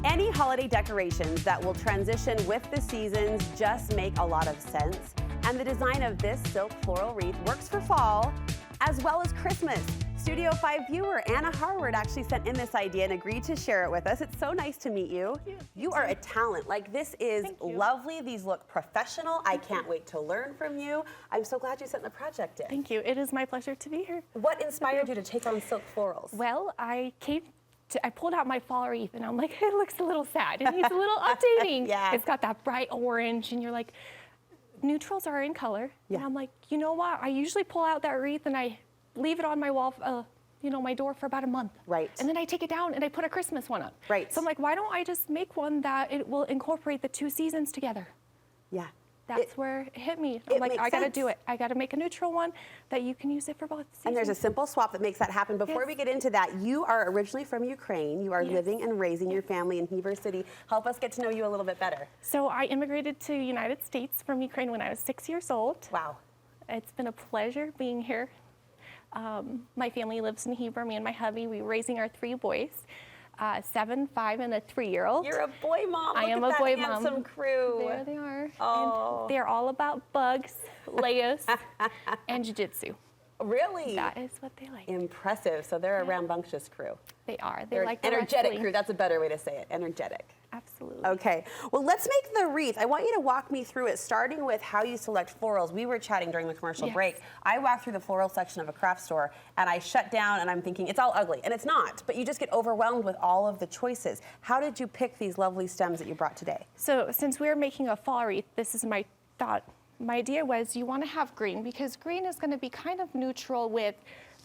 Any holiday decorations that will transition with the seasons just make a lot of sense. And the design of this silk floral wreath works for fall as well as Christmas. Studio 5 viewer Anna Harward actually sent in this idea and agreed to share it with us. It's so nice to meet you. You are a talent. Like, this is lovely. These look professional. I can't wait to learn from you. I'm so glad you sent the project in. Thank you. It is my pleasure to be here. What inspired you to take on silk florals? Well, I pulled out my fall wreath and I'm like, it looks a little sad. It needs a little updating. Yeah. It's got that bright orange and you're like, neutrals are in color. Yeah. And I'm like, you know what? I usually pull out that wreath and I leave it on my wall, my door for about a month. Right. And then I take it down and I put a Christmas one up. Right. So I'm like, why don't I just make one that it will incorporate the two seasons together? Yeah. That's where it hit me. I'm like, I gotta do it. I gotta make a neutral one that you can use it for both seasons. And there's a simple swap that makes that happen. Before we get into that, you are originally from Ukraine. You are living and raising your family in Heber City. Help us get to know you a little bit better. So I immigrated to the United States from Ukraine when I was 6 years old. Wow. It's been a pleasure being here. My family lives in Heber. Me and my hubby, we're raising our 3 boys. 7, 5, and a 3-year-old. You're a boy mom. I am a boy mom. Look at that handsome crew. There they are. Oh. And they're all about bugs, Laos, and jiu-jitsu. Really? That is what they like. Impressive. So they're a rambunctious crew. They are. They're like an energetic wrestling crew. That's a better way to say it. Energetic. Absolutely. Okay. Well, let's make the wreath. I want you to walk me through it, starting with how you select florals. We were chatting during the commercial break. I walked through the floral section of a craft store, and I shut down, and I'm thinking, it's all ugly. And it's not. But you just get overwhelmed with all of the choices. How did you pick these lovely stems that you brought today? So since we're making a fall wreath, this is my thought. My idea was you want to have green because green is going to be kind of neutral with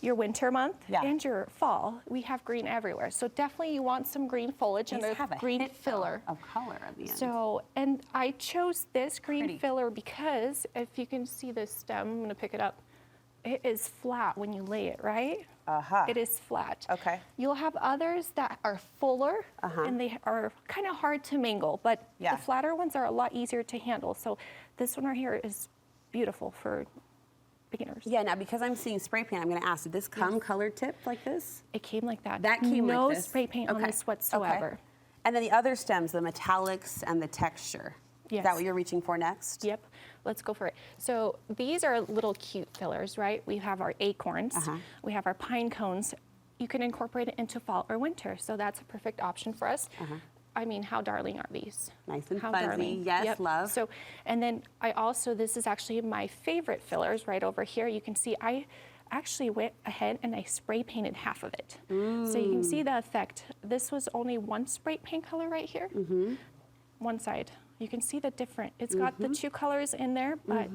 your winter month and your fall. We have green everywhere. So definitely you want some green foliage and a green filler. Of color at the end. So, and I chose this green filler because if you can see this stem, I'm going to pick it up. It is flat when you lay it, right? It is flat. Okay. You'll have others that are fuller and they are kind of hard to mingle, but the flatter ones are a lot easier to handle. So this one right here is beautiful for beginners. Yeah, now because I'm seeing spray paint, I'm going to ask, did this come colored tipped like this? It came like that. That came like this? No spray paint on this whatsoever. Okay. And then the other stems, the metallics and the texture. Yes. Is that what you're reaching for next? Yep. Let's go for it. So these are little cute fillers, right? We have our acorns. We have our pine cones. You can incorporate it into fall or winter. So that's a perfect option for us. I mean, how darling are these? Nice and how fuzzy. Darling. Yes, love. So, and then I also, this is actually my favorite fillers right over here. You can see I actually went ahead and I spray painted half of it. So you can see the effect. This was only one spray paint color right here. One side. You can see the different. It's got the 2 colors in there, but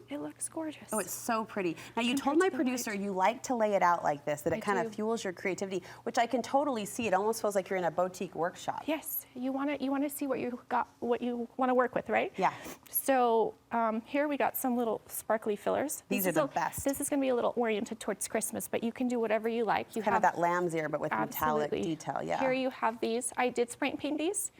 it looks gorgeous. Oh, it's so pretty. Now, you told my producer you like to lay it out like this, that it kind of fuels your creativity, which I can totally see. It almost feels like you're in a boutique workshop. Yes, you want to see what you got, what you want to work with, right? Yeah. So here we got some little sparkly fillers. These are the best. This is going to be a little oriented towards Christmas, but you can do whatever you like. You kind of that lamb's ear, but with metallic detail. Yeah. Here you have these. I did spray paint these,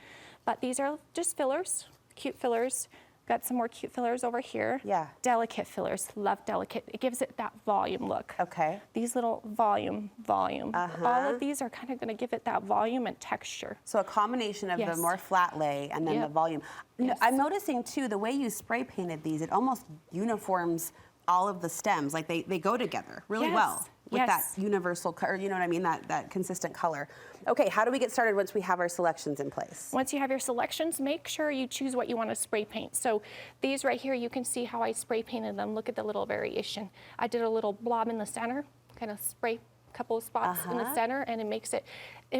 but these are just fillers. Cute fillers. Got some more cute fillers over here. Yeah. Delicate fillers. Love delicate. It gives it that volume look. Okay. These little volume. All of these are kind of going to give it that volume and texture. So a combination of the more flat lay and then the volume. I'm noticing too, the way you spray painted these, it almost uniforms all of the stems. Like they go together really well with that universal color, you know what I mean, that consistent color. Okay, how do we get started once we have our selections in place? Once you have your selections, make sure you choose what you want to spray paint. So these right here, you can see how I spray painted them. Look at the little variation. I did a little blob in the center, kind of spray a couple of spots in the center, and it makes it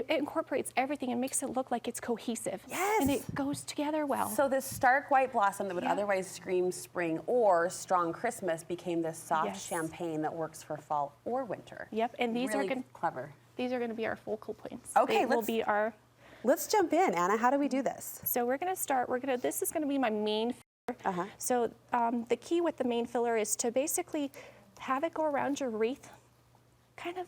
incorporates everything and makes it look like it's cohesive. Yes. And it goes together well. So this stark white blossom that would otherwise scream spring or strong Christmas became this soft champagne that works for fall or winter. Yep, and these really are going clever. These are going to be our focal points. Okay, they will be our. Let's jump in, Anna. How do we do this? So we're going to start. This is going to be my main filler. So the key with the main filler is to basically have it go around your wreath, kind of,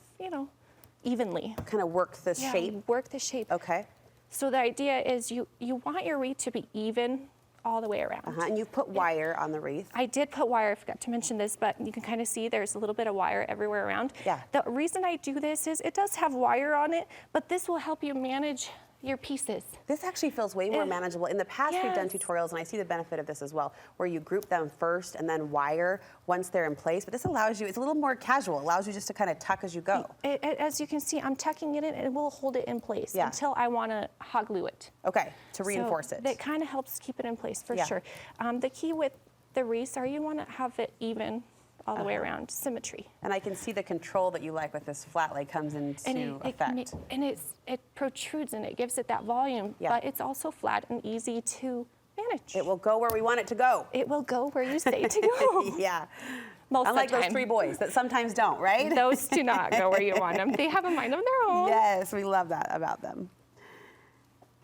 evenly. Kind of work the shape. Work the shape. Okay. So the idea is you want your wreath to be even all the way around. And you've put wire on the wreath. I did put wire, I forgot to mention this, but you can kind of see there's a little bit of wire everywhere around. Yeah. The reason I do this is it does have wire on it, but this will help you manage your pieces. This actually feels way more manageable. In the past, we've done tutorials, and I see the benefit of this as well, where you group them first and then wire once they're in place. But this allows you, it's a little more casual. It allows you just to kind of tuck as you go. As you can see, I'm tucking it in, and it will hold it in place until I want to hot glue it. Okay, to reinforce it. That kind of helps keep it in place for sure. The key with the wreaths are you want to have it even all the way around, symmetry. And I can see the control that you like with this flat lay comes into effect. It protrudes and it gives it that volume, but it's also flat and easy to manage. It will go where we want it to go. It will go where you say to go. Yeah. Most Unlike of the time. those 3 boys that sometimes don't, right? Those do not go where you want them. They have a mind of their own. Yes, we love that about them.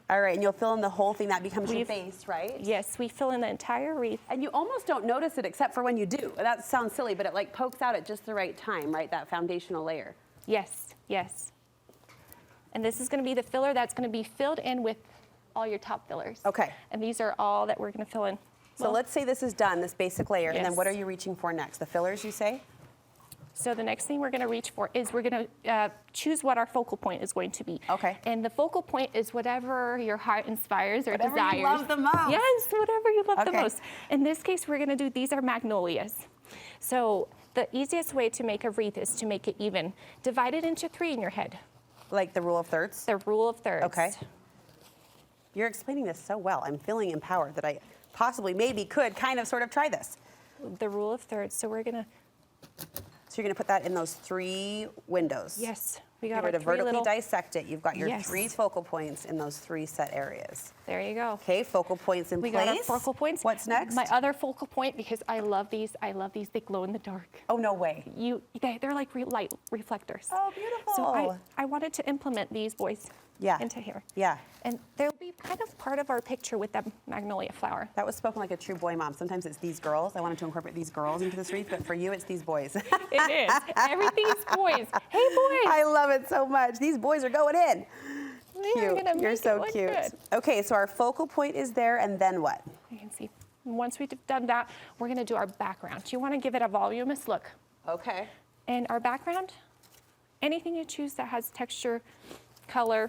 All right, and you'll fill in the whole thing. That becomes your base, right? Yes, we fill in the entire wreath. And you almost don't notice it except for when you do. That sounds silly, but it like pokes out at just the right time, right? That foundational layer. Yes, yes. And this is going to be the filler that's going to be filled in with all your top fillers. Okay. And these are all that we're going to fill in. So let's say this is done, this basic layer, and then what are you reaching for next? The fillers, you say? So the next thing we're going to reach for is we're going to choose what our focal point is going to be. Okay. And the focal point is whatever your heart inspires or whatever desires. Whatever you love the most. Yes, whatever you love the most. In this case, we're going to do, these are magnolias. So the easiest way to make a wreath is to make it even. Divide it into 3 in your head. Like the rule of thirds? The rule of thirds. Okay. You're explaining this so well. I'm feeling empowered that I possibly, maybe, could kind of sort of try this. The rule of thirds. So we're going to... So you're going to put that in those 3 windows. Yes. We got You're our going to 3 vertically little... dissect it. You've got your 3 focal points in those 3 set areas. There you go. Okay, focal points in place. We got our focal points. What's next? My other focal point, because I love these, they glow in the dark. Oh, no way. They're like light reflectors. Oh, beautiful. So I wanted to implement these boys into here. Yeah. And they'll be kind of part of our picture with that magnolia flower. That was spoken like a true boy mom. Sometimes it's these girls. I wanted to incorporate these girls into this wreath, but for you, it's these boys. It is. Everything's boys. Hey, boys. I love it so much. These boys are going in. Cute. You're so cute. Good. Okay, so our focal point is there, and then what? You can see. Once we've done that, we're going to do our background. You want to give it a voluminous look. Okay. And our background, anything you choose that has texture, color,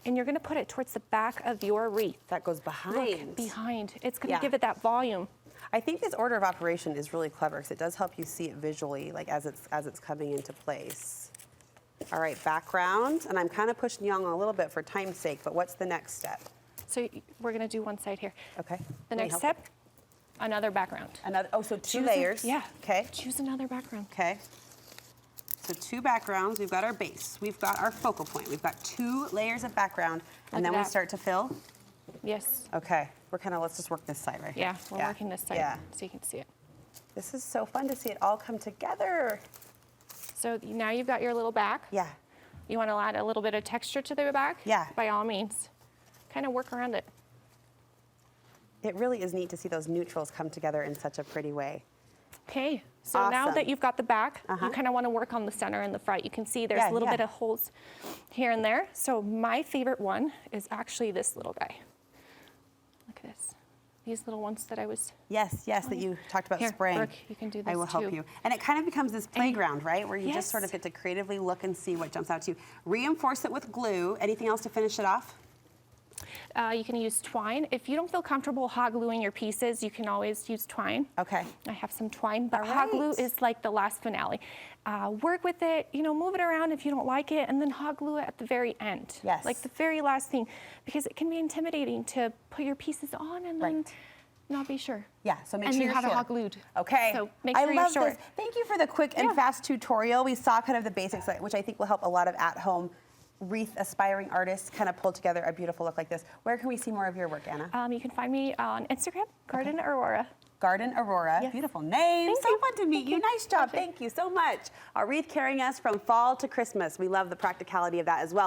and you're going to put it towards the back of your wreath. That goes behind. Look, behind. It's going to give it that volume. I think this order of operation is really clever because it does help you see it visually, like as it's coming into place. All right, background, and I'm kind of pushing you on a little bit for time's sake, but what's the next step? So we're going to do one side here. Okay. The next step, another background. So 2 layers. Yeah. Okay. Choose another background. Okay. So 2 backgrounds. We've got our base. We've got our focal point. We've got 2 layers of background, and then we start to fill. Yes. Okay. Let's just work this side right here. Yeah, we're working this side so you can see it. This is so fun to see it all come together. So now you've got your little back. Yeah. You want to add a little bit of texture to the back? Yeah. By all means. Kind of work around it. It really is neat to see those neutrals come together in such a pretty way. Okay, so now that you've got the back, you kind of want to work on the center and the front. You can see there's a little bit of holes here and there. So my favorite one is actually this little guy. Look at this. These little ones that I was... Yes, that you talked about spraying. Brooke, you can do this I will help you. And it kind of becomes this playground, right? Where you just sort of get to creatively look and see what jumps out to you. Reinforce it with glue. Anything else to finish it off? You can use twine. If you don't feel comfortable hot gluing your pieces, you can always use twine. Okay. I have some twine, but hot glue is like the last finale. Work with it, move it around if you don't like it, and then hot glue it at the very end. Yes. Like the very last thing, because it can be intimidating to put your pieces on and then not be sure. Yeah, so make and sure you you're have sure. it hot glued. Okay. So make sure you're sure. This. Thank you for the quick and fast tutorial. We saw kind of the basics, which I think will help a lot of at-home wreath aspiring artists kind of pull together a beautiful look like this. Where can we see more of your work, Anna? You can find me on Instagram, Garden Aurora. Garden Aurora. Yes. Beautiful name. Thank so you. fun to meet you. Nice job. Thank you so much. Our wreath carrying us from fall to Christmas. We love the practicality of that as well.